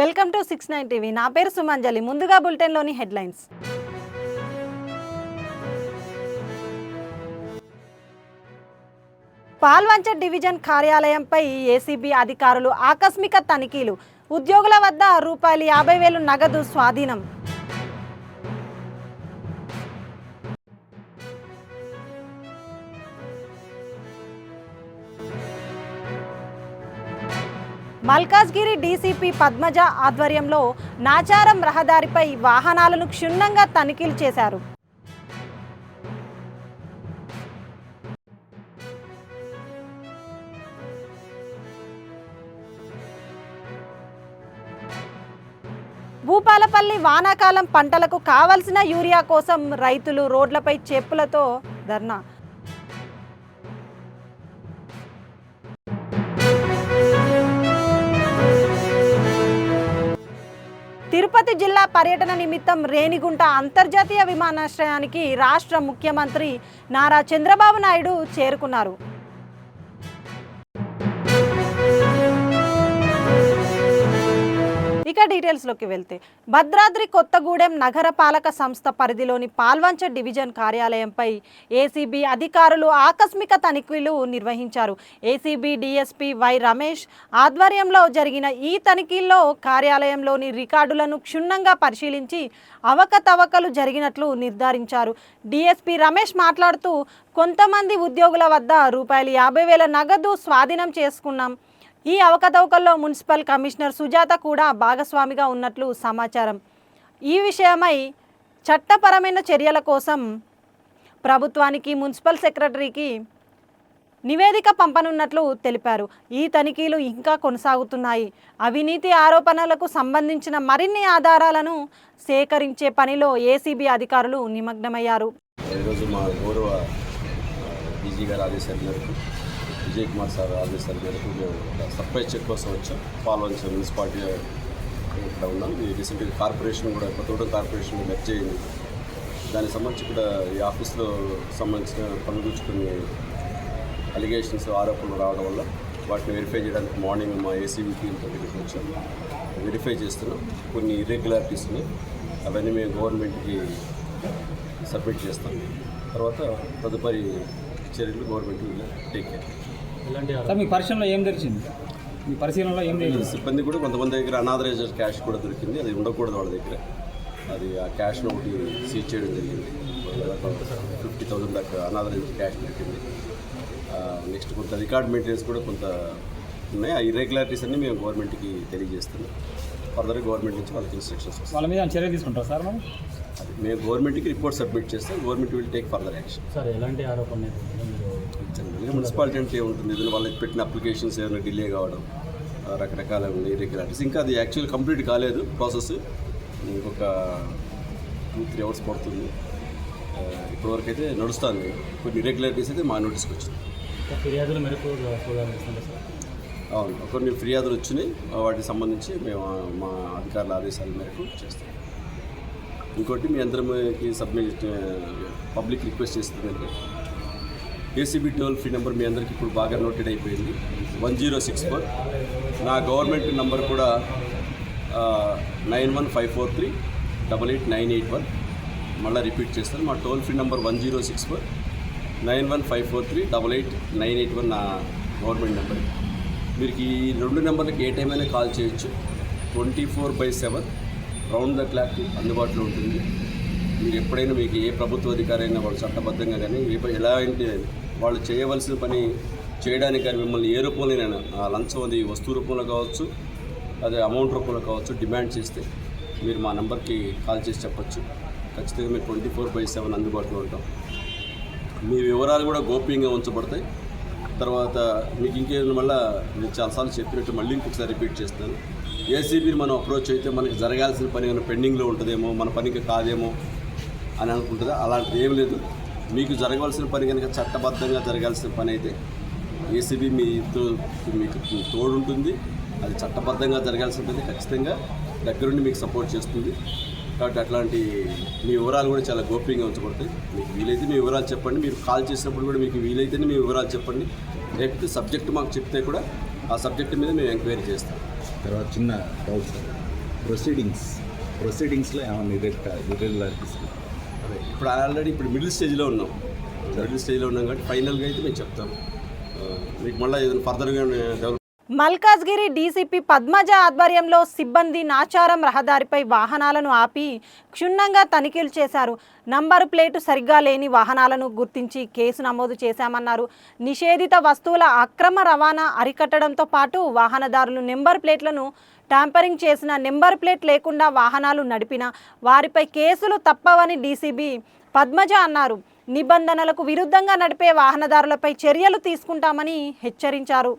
Welcome to 69 TV. నా పేరు సుమంజలి. ముందుగా బులెటిన్లోని హెడ్లైన్స్. పాల్వంచ డివిజన్ కార్యాలయంపై ఏసీబీ అధికారులు ఆకస్మిక తనిఖీలు. ఉద్యోగుల వద్ద రూపాయలు 50,000 నగదు స్వాధీనం. మల్కాజ్గిరి డీసీపీ పద్మజ ఆధ్వర్యంలో నాచారం రహదారిపై వాహనాలను క్షుణ్ణంగా తనిఖీలు చేశారు. భూపాలపల్లి వానాకాలం పంటలకు కావలసిన యూరియా కోసం రైతులు రోడ్లపై చెప్పులతో ధర్నా. తిరుపతి జిల్లా పర్యటన నిమిత్తం రేణిగుంట అంతర్జాతీయ విమానాశ్రయానికి రాష్ట్ర ముఖ్యమంత్రి నారా చంద్రబాబు నాయుడు చేరుకున్నారు. ఇక డీటెయిల్స్లోకి వెళ్తే భద్రాద్రి కొత్తగూడెం నగర పాలక సంస్థ పరిధిలోని పాల్వంచ డివిజన్ కార్యాలయంపై ఏసీబీ అధికారులు ఆకస్మిక తనిఖీలు నిర్వహించారు. ఏసీబీ డీఎస్పీ వై రమేష్ ఆధ్వర్యంలో జరిగిన ఈ తనిఖీల్లో కార్యాలయంలోని రికార్డులను క్షుణ్ణంగా పరిశీలించి అవకతవకలు జరిగినట్లు నిర్ధారించారు. డీఎస్పీ రమేష్ మాట్లాడుతూ కొంతమంది ఉద్యోగుల వద్ద రూపాయలు 50,000 నగదు స్వాధీనం చేసుకున్నాం. ఈ అవకతవకల్లో మున్సిపల్ కమిషనర్ సుజాత కూడా భాగస్వామిగా ఉన్నట్లు సమాచారం. ఈ విషయమై చట్టపరమైన చర్యల కోసం ప్రభుత్వానికి మున్సిపల్ సెక్రటరీకి నివేదిక పంపనున్నట్లు తెలిపారు. ఈ తనిఖీలు ఇంకా కొనసాగుతున్నాయి. అవినీతి ఆరోపణలకు సంబంధించిన మరిన్ని ఆధారాలను సేకరించే పనిలో ఏసీబీ అధికారులు నిమగ్నమయ్యారు. ఈరోజు మా గౌరవ డీజీ గారి ఆదేశాల మేరకు విజయ్ కుమార్ సార్ ఆదేశాల మేరకు మేము సర్ప్రైజ్ చెక్ కోసం వచ్చాం. పాల్వంచ మున్సిపాలిటీ ఇక్కడ ఉన్నాం. ఈ రీసెంట్గా కార్పొరేషన్ కూడా కొత్తగూడెం కార్పొరేషన్ మెర్జ్ అయింది. దానికి సంబంధించి కూడా ఈ ఆఫీస్లో సంబంధించిన పనులు కొన్ని అలిగేషన్స్ ఆరోపణలు రావడం వల్ల వాటిని వెరిఫై చేయడానికి మార్నింగ్ మా ఏసీబీ టీంతో ఇక్కడికి వచ్చాం. వెరిఫై చేస్తున్నాం. కొన్ని ఇర్రెగ్యులారిటీస్ ఉన్నాయి. అవన్నీ మేము గవర్నమెంట్కి సబ్మిట్ చేస్తాం. తర్వాత తదుపరి చర్యలు గవర్నమెంట్ టేక్ కేర్. మీ పరిశీలనలో ఏం తెలిసింది? మీ పరిశీలనలో ఏం తెలిసింది? సిబ్బంది కూడా కొంతమంది దగ్గర అనాథరైజ్డ్ క్యాష్ కూడా దొరికింది. అది ఉండకూడదు వాళ్ళ దగ్గర. అది ఆ క్యాష్ను ఒకటి సీజ్ చేయడం జరిగింది. 50,000 దాకా అనాథరైజ్డ్ క్యాష్ దొరికింది. నెక్స్ట్ కొంత రికార్డ్ మెయింటెనెన్స్ కూడా కొంత ఉన్నాయి. ఆ ఇర్రెగ్యులారిటీస్ అన్నీ మేము గవర్నమెంట్కి తెలియజేస్తున్నాం. ఫర్దర్ గవర్నమెంట్ నుంచి వాళ్ళకి ఇన్స్ట్రక్షన్స్ వస్తాయి. వాళ్ళ మీద చర్య తీసుకుంటారు సార్? మనం అది మేము గవర్నమెంట్కి రిపోర్ట్ సబ్మిట్ చేస్తాం. Government will take further action. Sir ఎలాంటి ఆరోపణ జనరల్గా మున్సిపాలిటీ అంటే ఏముంటుంది? ఏదైనా వాళ్ళకి పెట్టిన అప్లికేషన్స్ ఏమైనా డిలే కావడం, రకరకాల ఇర్రెగ్యులారిటీస్. ఇంకా అది యాక్చువల్ కంప్లీట్ కాలేదు ప్రాసెస్. ఇంకొక 2-3 అవర్స్ పడుతుంది. ఇప్పటివరకు అయితే నడుస్తుంది. కొన్ని ఇర్రెగ్యులారిటీస్ అయితే మా నోటీస్కి వచ్చింది. ఫిర్యాదుల మేరకు అవును, కొన్ని ఫిర్యాదులు వచ్చినాయి. వాటికి సంబంధించి మేము మా అధికారుల ఆదేశాల మేరకు చేస్తాం. ఇంకోటి మీ అందరికి సబ్మిట్ పబ్లిక్ రిక్వెస్ట్ చేస్తుందంటే ఏసీబీ టోల్ ఫ్రీ నెంబర్ మీ అందరికీ ఇప్పుడు బాగా నోటెడ్ అయిపోయింది. 1064. నా గవర్నమెంట్ నెంబర్ కూడా 9154388981. మళ్ళీ రిపీట్ చేస్తాను. మా టోల్ ఫ్రీ నెంబర్ 1064 9154388981 నా గవర్నమెంట్ నెంబర్. మీరు ఈ 2 నెంబర్లకి ఏ టైం అయినా కాల్ చేయొచ్చు. 24/7 రౌండ్ ద క్లాక్ అందుబాటులో ఉంటుంది. మీరు ఎప్పుడైనా మీకు ఏ ప్రభుత్వ అధికారి అయినా వాళ్ళు చట్టబద్ధంగా కానీ ఎలా అంటే వాళ్ళు చేయవలసిన పని చేయడానికి కానీ మిమ్మల్ని ఏ రూపంలోనైనా లంచం అది వస్తువు రూపంలో కావచ్చు, అదే అమౌంట్ రూపంలో కావచ్చు డిమాండ్ చేస్తే మీరు మా నెంబర్కి కాల్ చేసి చెప్పచ్చు. ఖచ్చితంగా మీరు 24/7 అందుబాటులో ఉంటాం. మీ వివరాలు కూడా గోప్యంగా ఉంచబడతాయి. తర్వాత మీకు ఇంకేమైనా మళ్ళీ నేను చాలాసార్లు చెప్పినట్టు మళ్ళీ ఇంకొకసారి రిపీట్ చేస్తాను. ఏసీబీని మనం అప్రోచ్ అయితే మనకి జరగాల్సిన పని ఏమైనా పెండింగ్లో ఉంటుందేమో, మన పనికి కాదేమో అని అనుకుంటుందా? అలాంటిది ఏం లేదు. మీకు జరగవలసిన పని కనుక చట్టబద్ధంగా జరగాల్సిన పని అయితే ఏసీబీ మీకు తోడుంటుంది. అది చట్టబద్ధంగా జరగాల్సిన పని ఖచ్చితంగా దగ్గరుండి మీకు సపోర్ట్ చేస్తుంది. కాబట్టి అట్లాంటి మీ వివరాలు కూడా చాలా గోప్యంగా ఉంచబడతాయి. మీకు వీలైతే మీ వివరాలు చెప్పండి. మీరు కాల్ చేసినప్పుడు కూడా మీకు వీలైతేనే మీ వివరాలు చెప్పండి. లేకపోతే సబ్జెక్ట్ మాకు చెప్తే కూడా ఆ సబ్జెక్ట్ మీద మేము ఎంక్వైరీ చేస్తాం. తర్వాత చిన్న డౌట్ ప్రొసీడింగ్స్లో ఏమైనా ఇర్రెగ్యులారిటీస్? అదే ఇప్పుడు ఆల్రెడీ మిడిల్ స్టేజ్లో ఉన్నాం కాబట్టి ఫైనల్గా అయితే మేము చెప్తాం. మీకు మళ్ళీ ఏదైనా ఫర్దర్గా డెవలప్. మల్కాజ్గిరి డీసీపీ పద్మజ ఆధ్వర్యంలో సిబ్బంది నాచారం రహదారిపై వాహనాలను ఆపి క్షుణ్ణంగా తనిఖీలు చేశారు. నంబరు ప్లేటు సరిగ్గా లేని వాహనాలను గుర్తించి కేసు నమోదు చేశామన్నారు. నిషేధిత వస్తువుల అక్రమ రవాణా అరికట్టడంతో పాటు వాహనదారులు నెంబర్ ప్లేట్లను ట్యాంపరింగ్ చేసిన, నెంబర్ ప్లేట్ లేకుండా వాహనాలు నడిపిన వారిపై కేసులు తప్పవని డీసీపీ పద్మజ అన్నారు. నిబంధనలకు విరుద్ధంగా నడిపే వాహనదారులపై చర్యలు తీసుకుంటామని హెచ్చరించారు.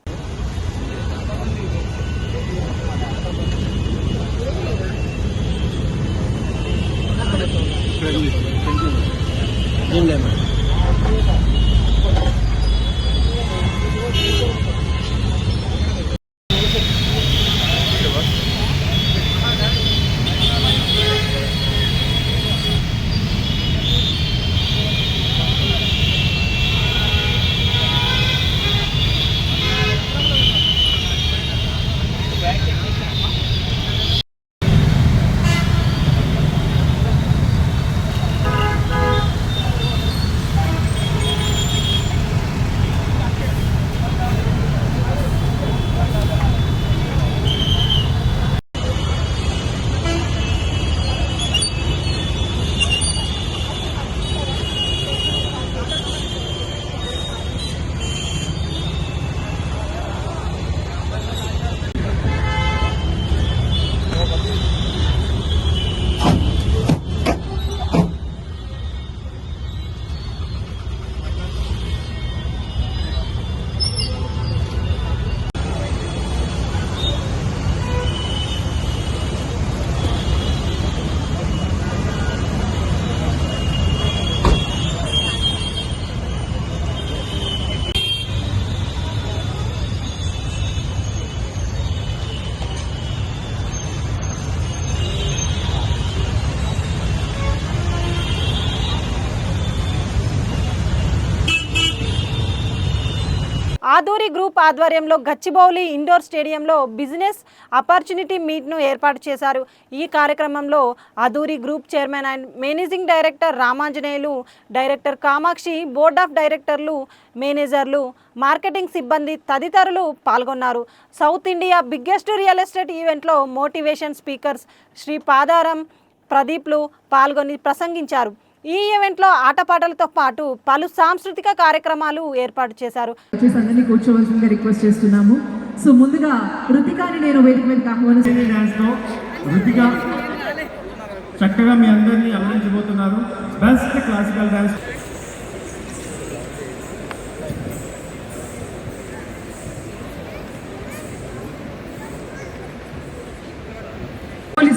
ఆదూరి గ్రూప్ ఆధ్వర్యంలో గచ్చిబౌలి ఇండోర్ స్టేడియంలో బిజినెస్ ఆపర్చునిటీ మీట్ను ఏర్పాటు చేశారు. ఈ కార్యక్రమంలో Aduri group chairman and managing director Ramanjaneyulu, director Kamakshi, board of డైరెక్టర్లు, మేనేజర్లు, మార్కెటింగ్ సిబ్బంది తదితరులు పాల్గొన్నారు. South India biggest real estate ఈవెంట్లో మోటివేషన్ స్పీకర్స్ శ్రీ పాదారం, ప్రదీప్లు పాల్గొని ప్రసంగించారు. ఈ ఈవెంట్లో ఆటపాటలతో పాటు పలు సాంస్కృతిక కార్యక్రమాలు ఏర్పాటు చేశారు. అందరినీ కూర్చోవలసిందిగా రిక్వెస్ట్ చేస్తున్నాము. సో ముందుగా రుతికాని నేను వేదిక మీదకి ఆహ్వానిస్తున్నాను. రుతిక చక్కగా మీ అందరినీ అలరించబోతున్నారు. Best classical dance.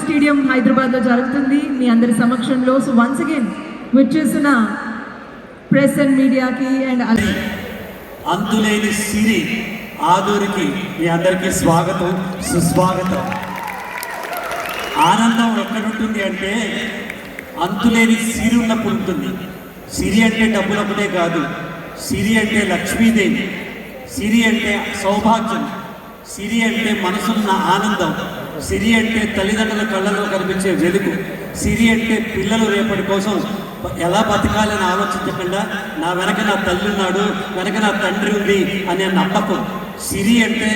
స్టేడియం హైదరాబాద్లో జరుగుతుంది మీ అందరి సమక్షంలో. సో వన్స్ అగైన్ వచ్చేసిన ప్రెస్ అండ్ మీడియాకి అండ్ అంతులేని సిరి ఆదూరికి మీ అందరికీ స్వాగతం, సుస్వాగతం. ఆనందం ఎక్కడుంటుంది అంటే అంతులేని సిరి ఉన్నప్పుడు ఉంటుంది. సిరి అంటే డబ్బులప్పుడే కాదు, సిరి అంటే లక్ష్మీదేవి, సిరి అంటే సౌభాగ్యం, సిరి అంటే మనసున్న ఆనందం, సిరి అంటే తల్లిదండ్రుల కళ్ళలో కనిపించే వెలుగు, సిరి అంటే పిల్లలు రేపటి కోసం ఎలా బతకాలని ఆలోచించకుండా నా వెనక నా తల్లి ఉన్నాడు, వెనక నా తండ్రి ఉంది అనే నమ్మకం. సిరి అంటే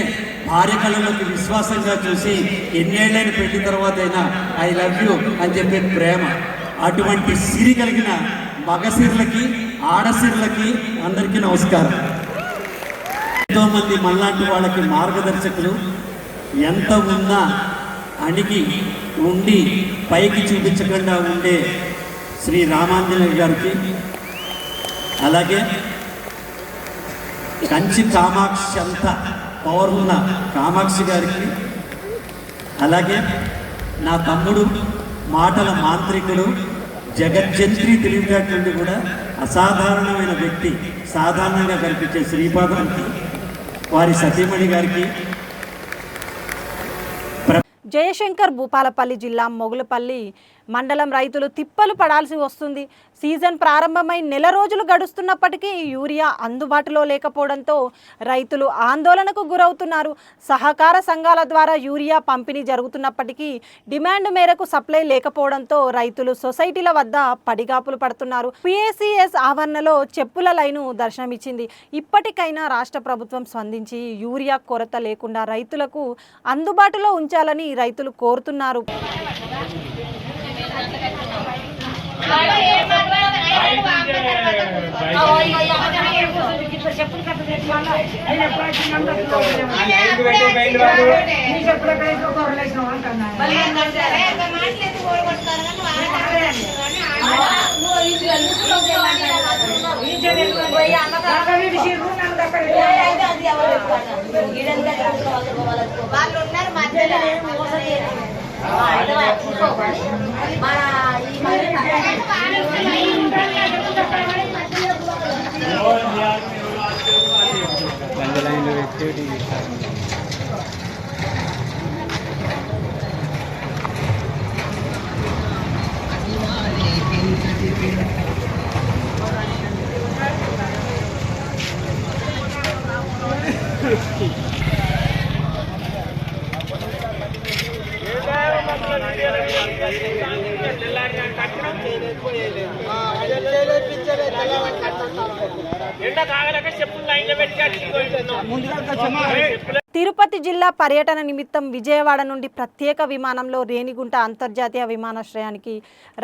భార్య కళ్ళలోకి విశ్వాసంగా చూసి ఎన్నేళ్ళైనా పెట్టిన తర్వాత అయినా ఐ లవ్ యూ అని చెప్పే ప్రేమ. అటువంటి సిరి కలిగిన మగసిరులకి, ఆడసిరులకి అందరికీ నమస్కారం. ఎంతోమంది మనలాంటి వాళ్ళకి మార్గదర్శకులు, ఎంత ఉన్నా అణిగి ఉండి పైకి చూపించకుండా ఉండే శ్రీ రామాంజనేయ గారికి, అలాగే కంచి కామాక్షి అంత పవర్ ఉన్న కామాక్షి గారికి, అలాగే నా తమ్ముడు మాటల మాంత్రికుడు, జగజ్జంత్రి తెలివితేటలు కూడా అసాధారణమైన వ్యక్తి, సాధారణంగా కనిపించే శ్రీపాదానికి, వారి సతీమణి గారికి. జయశంకర్ భూపాలపల్లి జిల్లా మొగులపల్లి మండలం రైతులు తిప్పలు పడాల్సి వస్తుంది. సీజన్ ప్రారంభమై నెల రోజులు గడుస్తున్నప్పటికీ యూరియా అందుబాటులో లేకపోవడంతో రైతులు ఆందోళనకు గురవుతున్నారు. సహకార సంఘాల ద్వారా యూరియా పంపిణీ జరుగుతున్నప్పటికీ డిమాండ్ మేరకు సప్లై లేకపోవడంతో రైతులు సొసైటీల వద్ద పడిగాపులు పడుతున్నారు. PACS ఆవరణలో చెప్పుల లైను దర్శనమిచ్చింది. ఇప్పటికైనా రాష్ట్ర ప్రభుత్వం స్పందించి యూరియా కొరత లేకుండా రైతులకు అందుబాటులో ఉంచాలని రైతులు కోరుతున్నారు. తిరుపతి జిల్లా పర్యటన నిమిత్తం విజయవాడ నుండి ప్రత్యేక విమానంలో రేణిగుంట అంతర్జాతీయ విమానాశ్రయానికి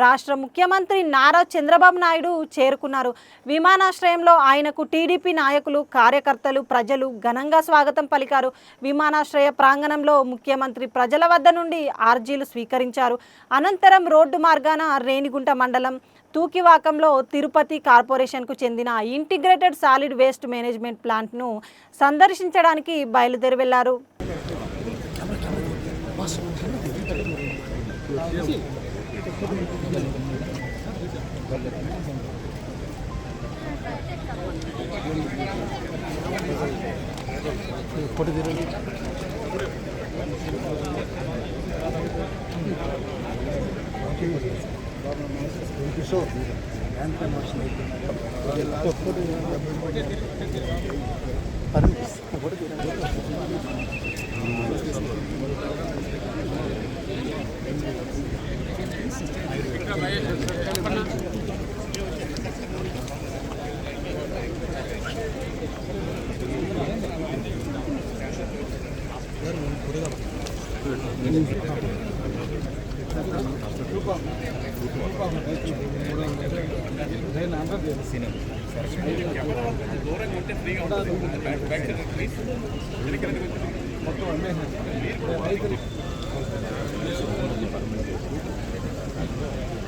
రాష్ట్ర ముఖ్యమంత్రి నారా చంద్రబాబు నాయుడు చేరుకున్నారు. విమానాశ్రయంలో ఆయనకు టీడీపీ నాయకులు, కార్యకర్తలు, ప్రజలు ఘనంగా స్వాగతం పలికారు. విమానాశ్రయ ప్రాంగణంలో ముఖ్యమంత్రి ప్రజల వద్ద నుండి ఆర్జీలు స్వీకరించారు. అనంతరం రోడ్డు మార్గాన రేణిగుంట మండలం తూకివాకంలో తిరుపతి కార్పొరేషన్కు చెందిన ఇంటిగ్రేటెడ్ సాలిడ్ వేస్ట్ మేనేజ్మెంట్ ప్లాంట్ను సందర్శించడానికి బయలుదేరి వెళ్లారు.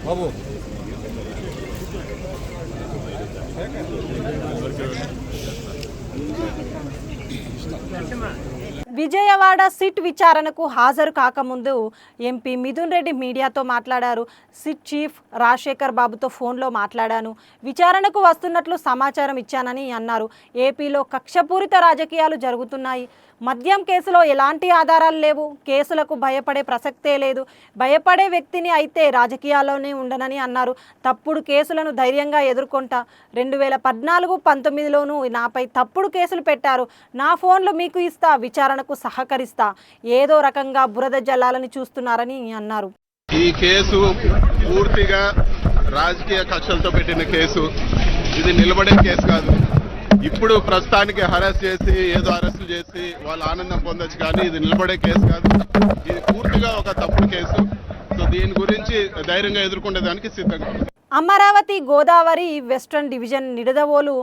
బాబు విజయవాడ సిట్ విచారణకు హాజరు కాకముందు ఎంపీ మిథున్ రెడ్డి మీడియాతో మాట్లాడారు. సిట్ చీఫ్ రాజశేఖర్ బాబుతో ఫోన్లో మాట్లాడాను, విచారణకు వస్తున్నట్లు సమాచారం ఇచ్చానని అన్నారు. ఏపీలో కక్షపూరిత రాజకీయాలు జరుగుతున్నాయి. మద్యం కేసులో ఎలాంటి ఆధారాలు లేవు. కేసులకు భయపడే ప్రసక్తే లేదు. భయపడే వ్యక్తిని అయితే రాజకీయాల్లోనే ఉండనని అన్నారు. తప్పుడు కేసులను ధైర్యంగా ఎదుర్కొంటా. 2014-19లోనూ నాపై తప్పుడు కేసులు పెట్టారు. నా ఫోన్లు మీకు ఇస్తా, విచారణకు సహకరిస్తా. ఏదో రకంగా బురద జల్లాలని చూస్తున్నారని అన్నారు. ఈ కేసు పూర్తిగా రాజకీయ కక్షలతో పెట్టిన కేసు. ఇది నిలబడే కేసు కాదు. ఇప్పుడు ప్రస్తుతానికి హరాస్ చేసి ఏదో అరెస్టు చేసి వాళ్ళు ఆనందం పొందొచ్చు, కానీ ఇది నిలబడే కేసు కాదు. ఇది పూర్తిగా ఒక తప్పుడు కేసు. సో దీని గురించి ధైర్యంగా ఎదుర్కొనేదానికి సిద్ధంగా. Amaravati Godavari western division Nidadavolu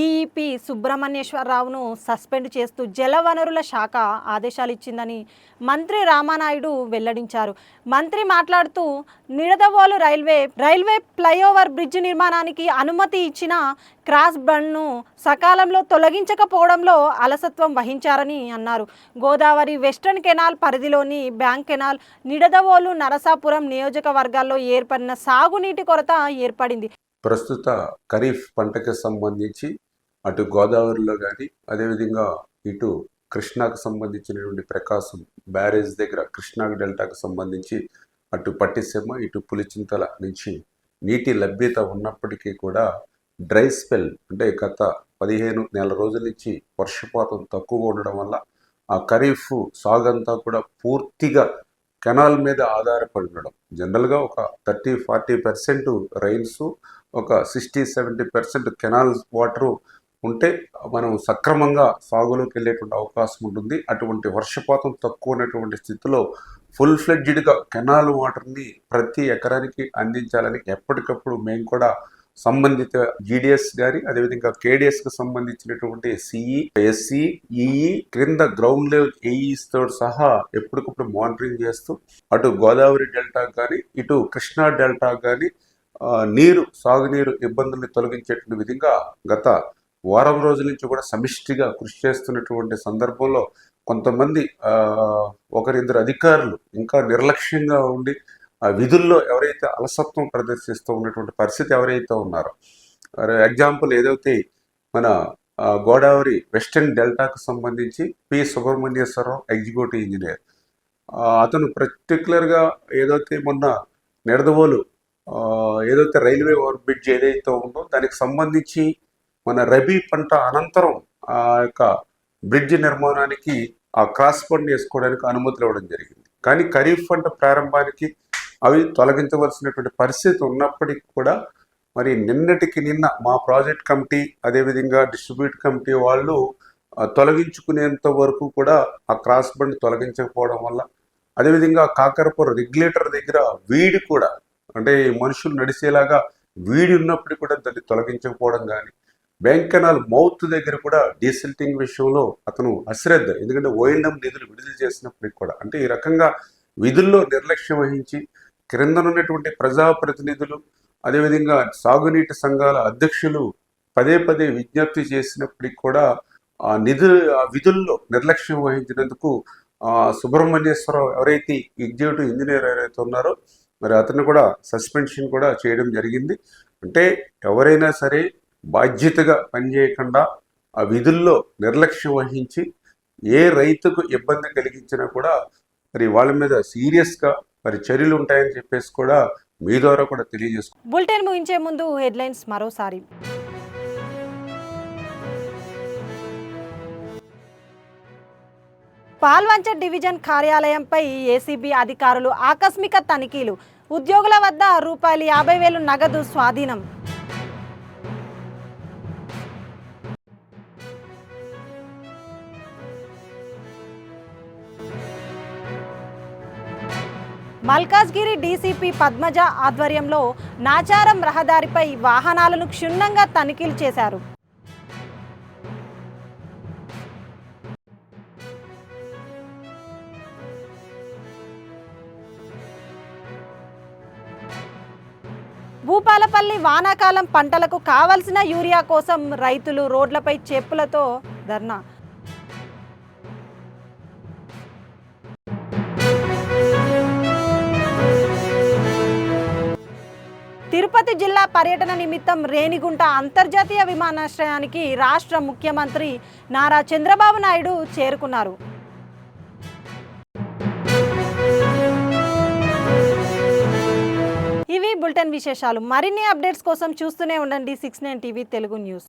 EEP సుబ్రహ్మణ్యేశ్వరరావును సస్పెండ్ చేస్తూ జలవనరుల శాఖ ఆదేశాలు ఇచ్చిందని మంత్రి రామానాయుడు వెల్లడించారు. మంత్రి మాట్లాడుతూ నిడదవోలు రైల్వే ఫ్లైఓవర్ బ్రిడ్జ్ నిర్మాణానికి అనుమతి ఇచ్చిన క్రాస్ బండ్ను సకాలంలో తొలగించకపోవడంలో అలసత్వం వహించారని అన్నారు. గోదావరి వెస్ట్రన్ కెనాల్ పరిధిలోని బ్యాంక్ కెనాల్, నిడదవోలు, నరసాపురం నియోజకవర్గాల్లో ఏర్పడిన సాగునీటి కొరత ఏర్పడింది. ప్రస్తుత ఖరీఫ్ పంటకు సంబంధించి అటు గోదావరిలో కానీ అదేవిధంగా ఇటు కృష్ణాకు సంబంధించినటువంటి ప్రకాశం బ్యారేజ్ దగ్గర కృష్ణా డెల్టాకు సంబంధించి అటు పట్టిసీమ ఇటు పులిచింతల నుంచి నీటి లభ్యత ఉన్నప్పటికీ కూడా డ్రై స్పెల్ అంటే గత 15 నెల రోజుల నుంచి వర్షపాతం తక్కువగా ఉండడం వల్ల ఆ ఖరీఫ్ సాగంతా కూడా పూర్తిగా కెనాల్ మీద ఆధారపడి ఉండడం. జనరల్గా ఒక 30-40% రైన్స్, ఒక 60-70% కెనాల్ వాటరు ఉంటే మనం సక్రమంగా సాగులోకి వెళ్ళేటువంటి అవకాశం ఉంటుంది. అటువంటి వర్షపాతం తక్కువ ఉన్నటువంటి స్థితిలో ఫుల్ ఫ్లెడ్జ్డ్గా కెనాల్ వాటర్ని ప్రతి ఎకరానికి అందించాలని ఎప్పటికప్పుడు మేము కూడా సంబంధిత జీడిఎస్ గారి అదేవిధంగా కేడిఎస్కి సంబంధించినటువంటి సిఈ, ఎస్సీ, ఈఈ, క్రింద గ్రౌండ్ లెవెల్ ఏఈస్తో సహా ఎప్పటికప్పుడు మానిటరింగ్ చేస్తూ అటు గోదావరి డెల్టా కానీ ఇటు కృష్ణా డెల్టా కానీ సాగునీరు ఇబ్బందుల్ని తొలగించేటువంటి విధంగా గత వారం రోజుల నుంచి కూడా సమిష్టిగా కృషి చేస్తున్నటువంటి సందర్భంలో కొంతమంది ఒకరిద్దరు అధికారులు ఇంకా నిర్లక్ష్యంగా ఉండి ఆ విధుల్లో ఎవరైతే అలసత్వం ప్రదర్శిస్తూ ఉన్నటువంటి పరిస్థితి ఎవరైతే ఉన్నారో, ఎగ్జాంపుల్ ఏదైతే మన గోదావరి వెస్టర్న్ డెల్టాకు సంబంధించి పి సుబ్రహ్మణ్యేశ్వరరావు ఎగ్జిక్యూటివ్ ఇంజనీర్, అతను పర్టికులర్గా ఏదైతే మొన్న నిడదవోలు ఏదైతే రైల్వే ఓవర్ బ్రిడ్జ్ ఏదైతే ఉందో దానికి సంబంధించి మన రబీ పంట అనంతరం ఆ యొక్క బ్రిడ్జ్ నిర్మాణానికి ఆ క్రాస్ బండ్ వేసుకోవడానికి అనుమతులు ఇవ్వడం జరిగింది. కానీ ఖరీఫ్ పంట ప్రారంభానికి అవి తొలగించవలసినటువంటి పరిస్థితి ఉన్నప్పటికీ కూడా మరి నిన్న మా ప్రాజెక్ట్ కమిటీ అదేవిధంగా డిస్ట్రిబ్యూట్ కమిటీ వాళ్ళు తొలగించుకునేంత వరకు కూడా ఆ క్రాస్ బండ్ తొలగించకపోవడం వల్ల, అదేవిధంగా కాకరపురం రెగ్యులేటర్ దగ్గర వీడి కూడా అంటే మనుషులు నడిచేలాగా వీడి ఉన్నప్పుడు కూడా దాన్ని తొలగించకపోవడం కానీ, బ్యాంక్ కెనాల్ మౌత్ దగ్గర కూడా డీసిల్టింగ్ విషయంలో అతను అశ్రద్ధ, ఎందుకంటే ఓఎన్ఎం నిధులు విడుదల చేసినప్పటికి కూడా అంటే ఈ రకంగా విధుల్లో నిర్లక్ష్యం వహించి క్రిందనున్నటువంటి ప్రజాప్రతినిధులు అదేవిధంగా సాగునీటి సంఘాల అధ్యక్షులు పదే విజ్ఞప్తి చేసినప్పటికి కూడా ఆ విధుల్లో నిర్లక్ష్యం వహించినందుకు సుబ్రహ్మణ్యేశ్వరరావు ఎవరైతే ఎగ్జిక్యూటివ్ ఇంజనీర్ ఎవరైతే ఉన్నారో మరి అతను కూడా సస్పెన్షన్ కూడా చేయడం జరిగింది. అంటే ఎవరైనా సరే బాధ్యతగా పనిచేయకుండా ఆ విధుల్లో నిర్లక్ష్యం వహించి ఏ రైతుకు ఇబ్బంది కలిగించినా కూడా మరి వాళ్ళ మీద సీరియస్గా మరి చర్యలు ఉంటాయని చెప్పేసి కూడా మీ ద్వారా కూడా తెలియజేసుకుంటాం. బులెటిన్ ముగించే ముందు హెడ్లైన్స్ మరోసారి. పాల్వంచ డివిజన్ కార్యాలయంపై ఏసీబీ అధికారులు ఆకస్మిక తనిఖీలు, ఉద్యోగుల వద్ద రూపాయలు 50,000 నగదు స్వాధీనం. మల్కాజ్గిరి డీసీపీ పద్మజ ఆధ్వర్యంలో నాచారం రహదారిపై వాహనాలను క్షుణ్ణంగా తనిఖీలు చేశారు. భూపాలపల్లి వానాకాలం పంటలకు కావలసిన యూరియా కోసం రైతులు రోడ్లపై చెప్పులతో ధర్నా. తిరుపతి జిల్లా పర్యటన నిమిత్తం రేణిగుంట అంతర్జాతీయ విమానాశ్రయానికి రాష్ట్ర ముఖ్యమంత్రి నారా చంద్రబాబు నాయుడు చేరుకున్నారు. ఇవి బులెటిన్ విశేషాలు. మరిన్ని అప్డేట్స్ కోసం చూస్తూనే ఉండండి 69 టీవీ తెలుగు న్యూస్.